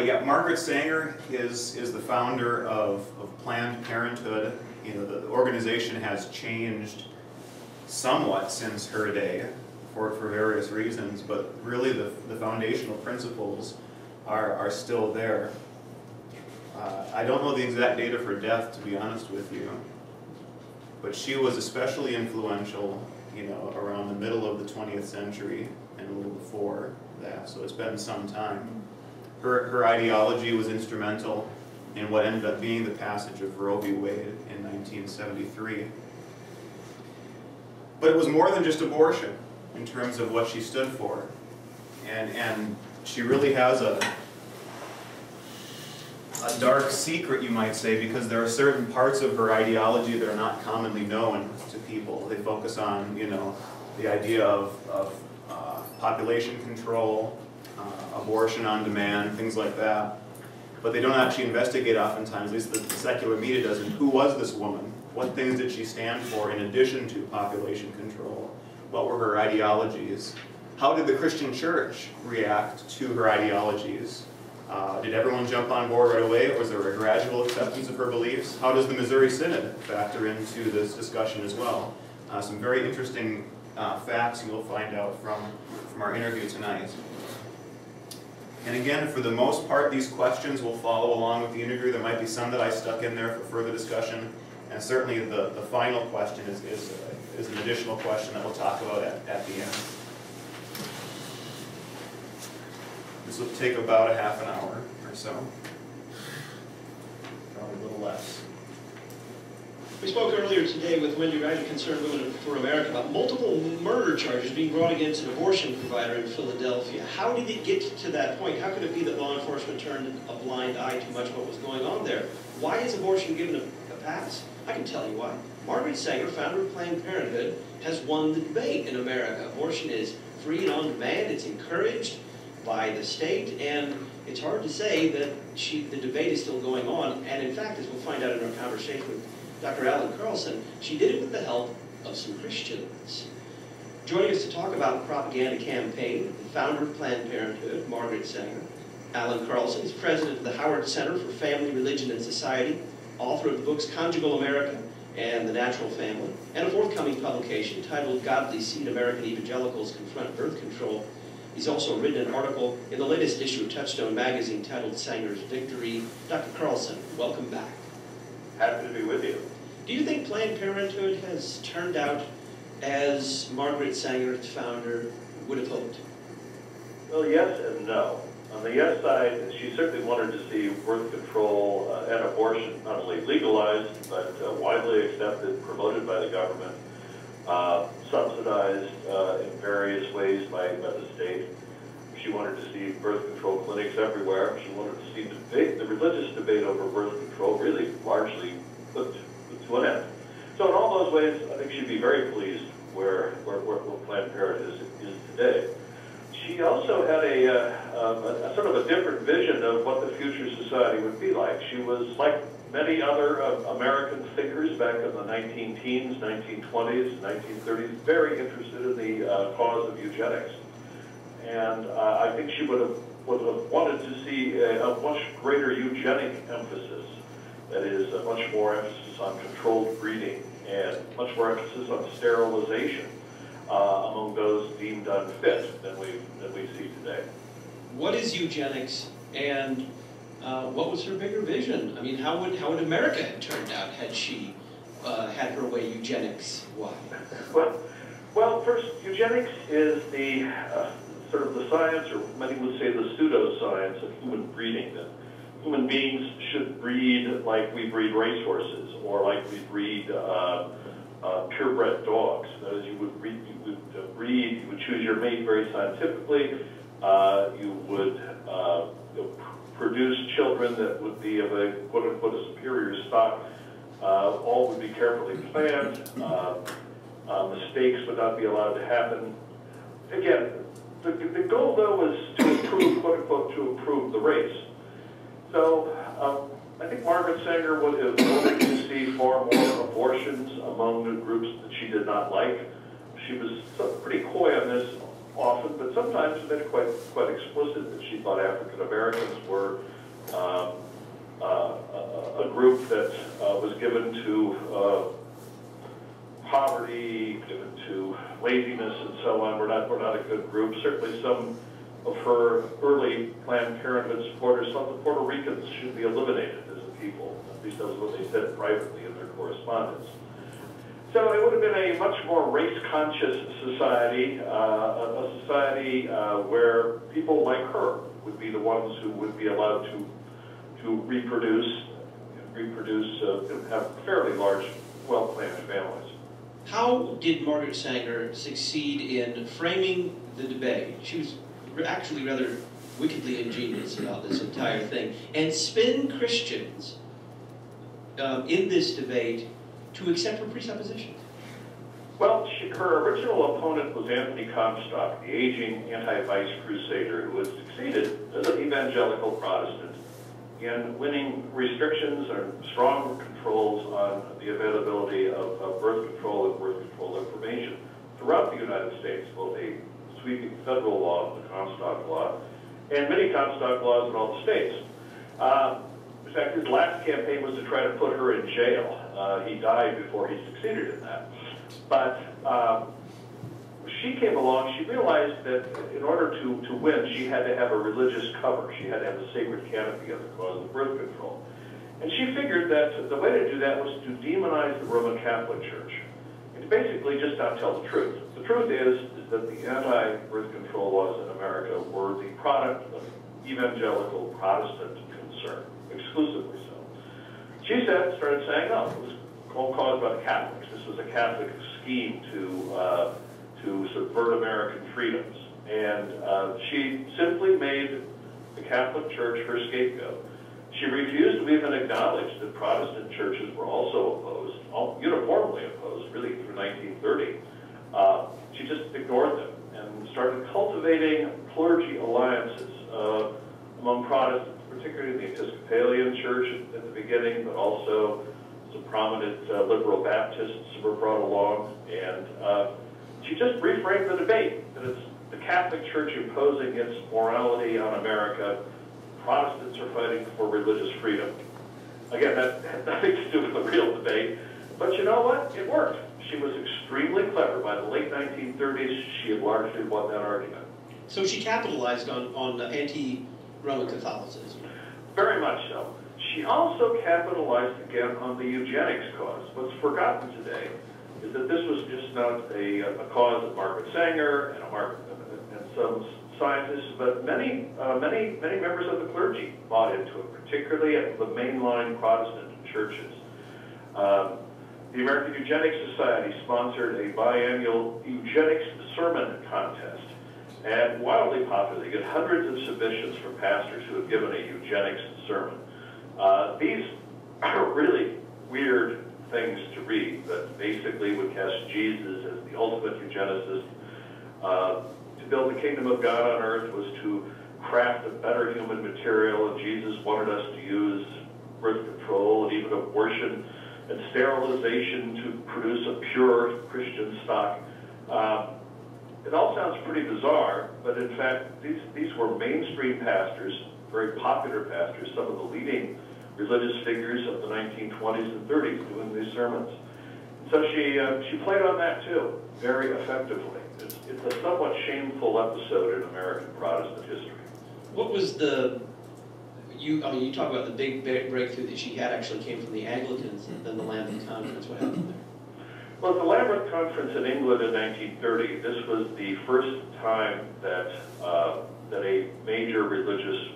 But yeah, Margaret Sanger is the founder of Planned Parenthood. You know, the organization has changed somewhat since her day for various reasons, but really the foundational principles are still there. I don't know the exact date of her death, to be honest with you, but she was especially influential, you know, around the middle of the 20th century and a little before that, so it's been some time. Her ideology was instrumental in what ended up being the passage of Roe v. Wade in 1973. But it was more than just abortion in terms of what she stood for. And she really has a dark secret, you might say, because there are certain parts of her ideology that are not commonly known to people. They focus on, you know, the idea of population control, abortion on demand, things like that. But they don't actually investigate oftentimes, at least the secular media doesn't, who was this woman? What things did she stand for in addition to population control? What were her ideologies? How did the Christian church react to her ideologies? Did everyone jump on board right away, or was there a gradual acceptance of her beliefs? How does the Missouri Synod factor into this discussion as well? Some very interesting facts you'll find out from our interview tonight. And again, for the most part, these questions will follow along with the interview. There might be some that I stuck in there for further discussion. And certainly the final question is an additional question that we'll talk about at the end. This will take about a half an hour or so. Probably a little less. We spoke earlier today with Wendy Ryder, Concerned Women for America, about multiple murder charges being brought against an abortion provider in Philadelphia. How did it get to that point? How could it be that law enforcement turned a blind eye to much of what was going on there? Why is abortion given a pass? I can tell you why. Margaret Sanger, founder of Planned Parenthood, has won the debate in America. Abortion is free and on demand. It's encouraged by the state, and it's hard to say that the debate is still going on. And in fact, as we'll find out in our conversation with Dr. Alan Carlson, she did it with the help of some Christians. Joining us to talk about the propaganda campaign, the founder of Planned Parenthood, Margaret Sanger. Alan Carlson is president of the Howard Center for Family, Religion, and Society, author of the books Conjugal America and The Natural Family, and a forthcoming publication titled Godly Seed, American Evangelicals Confront Birth Control. He's also written an article in the latest issue of Touchstone magazine titled Sanger's Victory. Dr. Carlson, welcome back. Happy to be with you. Do you think Planned Parenthood has turned out as Margaret Sanger, its founder, would have hoped? Well, yes and no. On the yes side, she certainly wanted to see birth control and abortion not only legalized, but widely accepted, promoted by the government, subsidized in various ways by the state. She wanted to see birth control clinics everywhere. She wanted to see the religious debate over birth control really largely put to an end. So in all those ways, I think she'd be very pleased where Planned Parenthood is today. She also had a sort of a different vision of what the future society would be like. She was, like many other American thinkers back in the 19-teens, 1920s, 1930s, very interested in the cause of eugenics. And I think she would have wanted to see a much greater eugenic emphasis. That is, a much more emphasis on controlled breeding and much more emphasis on sterilization among those deemed unfit than we see today. What is eugenics, and what was her bigger vision? I mean, how would America have turned out had she had her way eugenics-wise? Well, first, eugenics is the sort of the science, or many would say the pseudoscience of human breeding. That human beings should breed like we breed racehorses, or like we breed purebred dogs. That is, you would choose your mate very scientifically. You would produce children that would be of a quote-unquote a superior stock. All would be carefully planned. Mistakes would not be allowed to happen. Again, the goal though was to improve, quote-unquote, to improve the race. So I think Margaret Sanger would have wanted to see far more abortions among the groups that she did not like. She was pretty coy on this often, but but sometimes made it quite explicit that she thought African Americans were a group that was given to poverty, given to laziness, and so on. We're not a good group. Certainly, some of her early Planned Parenthood supporters thought the Puerto Ricans should be eliminated as a people. At least that was what they said privately in their correspondence. So it would have been a much more race-conscious society, a society where people like her would be the ones who would be allowed to reproduce, have fairly large, well-planned families. How did Margaret Sanger succeed in framing the debate? She was actually rather wickedly ingenious about this entire thing, and spin Christians in this debate to accept her presuppositions. Well, her original opponent was Anthony Comstock, the aging anti-vice crusader who had succeeded as an evangelical Protestant in winning restrictions or strong controls on the availability of birth control and birth control information throughout the United States, both a sweeping federal law, the Comstock Law, and many Comstock laws in all the states. In fact, his last campaign was to try to put her in jail. He died before he succeeded in that. But she came along, she realized that in order to win, she had to have a religious cover. She had to have a sacred canopy of the cause of birth control. And she figured that the way to do that was to demonize the Roman Catholic Church and to basically just not tell the truth. The truth is that the anti-birth control laws in America were the product of evangelical Protestant concern, exclusively so. She started saying, no, it was all caused by the Catholics. This was a Catholic scheme to subvert American freedoms. And she simply made the Catholic Church her scapegoat. She refused to even acknowledge that Protestant churches were also opposed, uniformly opposed, really through 1930. She just ignored them and started cultivating clergy alliances among Protestants, particularly in the Episcopalian Church at the beginning, but also some prominent liberal Baptists were brought along. And she just reframed the debate, that it's the Catholic Church imposing its morality on America. Protestants are fighting for religious freedom. Again, that had nothing to do with the real debate, but you know what? It worked. She was extremely clever. By the late 1930s, she had largely won that argument. So she capitalized on anti-Roman Catholicism. Very much so. She also capitalized again on the eugenics cause. What's forgotten today is that this was just not a cause of Margaret Sanger and some scientists, but many members of the clergy bought into it, particularly at the mainline Protestant churches. The American Eugenics Society sponsored a biannual eugenics sermon contest, and wildly popular. They get hundreds of submissions from pastors who have given a eugenics sermon. These are really weird things to read, but basically would cast Jesus as the ultimate eugenicist. To build the kingdom of God on earth was to craft a better human material, and Jesus wanted us to use birth control and even abortion and sterilization to produce a pure Christian stock. It all sounds pretty bizarre, but in fact, these were mainstream pastors, very popular pastors, some of the leading religious figures of the 1920s and 30s doing these sermons. So she played on that too, very effectively. It's a somewhat shameful episode in American Protestant history. What was you talk about the big breakthrough that she had actually came from the Anglicans and then the Lambeth Conference. What happened there? Well, at the Lambeth Conference in England in 1930, this was the first time that a major religious